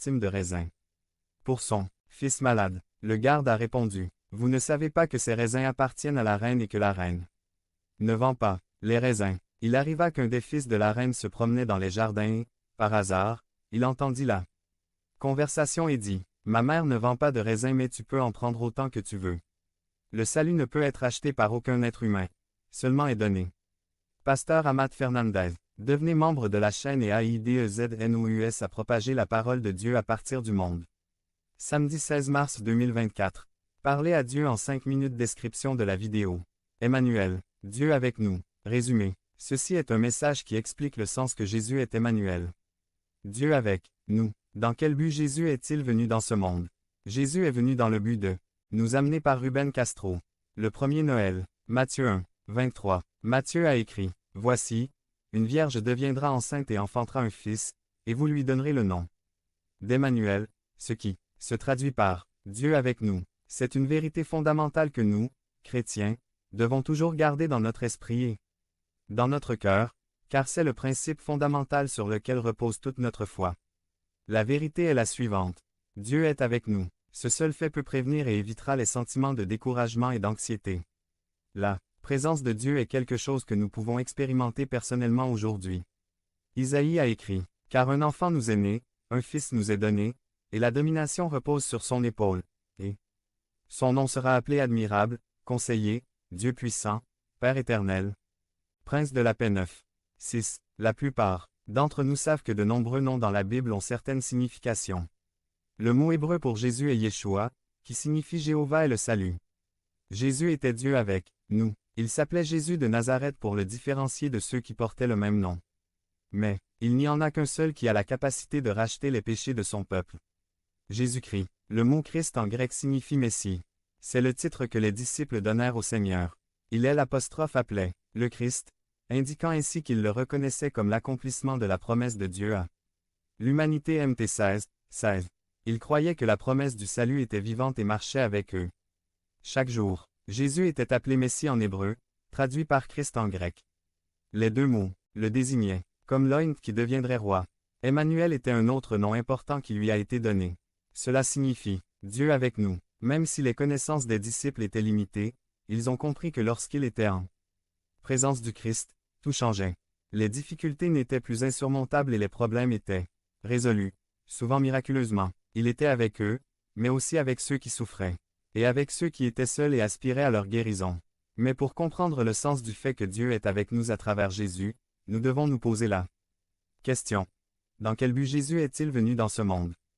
centime de raisin. Pour son fils malade, le garde a répondu, « Vous ne savez pas que ces raisins appartiennent à la reine et que la reine ne vend pas les raisins. » Il arriva qu'un des fils de la reine se promenait dans les jardins et, par hasard, il entendit la conversation et dit, « Ma mère ne vend pas de raisins mais tu peux en prendre autant que tu veux. » Le salut ne peut être acheté par aucun être humain, seulement est donné. Pasteur Amat Fernandez, devenez membre de la chaîne et AIDEZNOUS à propager la parole de Dieu à partir du monde. Samedi 16 mars 2024. Parlez à Dieu en 5 minutes. Description de la vidéo. Emmanuel, Dieu avec nous. Résumé. Ceci est un message qui explique le sens que Jésus est Emmanuel. Dieu avec nous. Dans quel but Jésus est-il venu dans ce monde? Jésus est venu dans le but de nous amener par Ruben Castro. Le premier Noël. Matthieu 1, 23. Matthieu a écrit, « Voici, une vierge deviendra enceinte et enfantera un fils, et vous lui donnerez le nom d'Emmanuel, ce qui se traduit par Dieu avec nous. » C'est une vérité fondamentale que nous, chrétiens, devons toujours garder dans notre esprit et dans notre cœur, car c'est le principe fondamental sur lequel repose toute notre foi. La vérité est la suivante. Dieu est avec nous. Ce seul fait peut prévenir et évitera les sentiments de découragement et d'anxiété. La présence de Dieu est quelque chose que nous pouvons expérimenter personnellement aujourd'hui. Isaïe a écrit, « Car un enfant nous est né, un fils nous est donné, et la domination repose sur son épaule, et son nom sera appelé admirable, conseiller, Dieu puissant, Père éternel, Prince de la paix. 9. 6. La plupart d'entre nous savent que de nombreux noms dans la Bible ont certaines significations. Le mot hébreu pour Jésus est Yeshua, qui signifie Jéhovah est le salut. Jésus était Dieu avec nous. Il s'appelait Jésus de Nazareth pour le différencier de ceux qui portaient le même nom. Mais, il n'y en a qu'un seul qui a la capacité de racheter les péchés de son peuple. Jésus-Christ. Le mot Christ en grec signifie Messie. C'est le titre que les disciples donnèrent au Seigneur. Il est l'apostrophe appelé le Christ, indiquant ainsi qu'ils le reconnaissaient comme l'accomplissement de la promesse de Dieu à l'humanité. Mt 16, 16. Ils croyaient que la promesse du salut était vivante et marchait avec eux. Chaque jour, Jésus était appelé Messie en hébreu, traduit par Christ en grec. Les deux mots le désignaient, comme l'Oint qui deviendrait roi. Emmanuel était un autre nom important qui lui a été donné. Cela signifie Dieu avec nous. Même si les connaissances des disciples étaient limitées, ils ont compris que lorsqu'il était en présence du Christ, tout changeait. Les difficultés n'étaient plus insurmontables et les problèmes étaient résolus, souvent miraculeusement. Il était avec eux, mais aussi avec ceux qui souffraient, et avec ceux qui étaient seuls et aspiraient à leur guérison. Mais pour comprendre le sens du fait que Dieu est avec nous à travers Jésus, nous devons nous poser la question. Dans quel but Jésus est-il venu dans ce monde?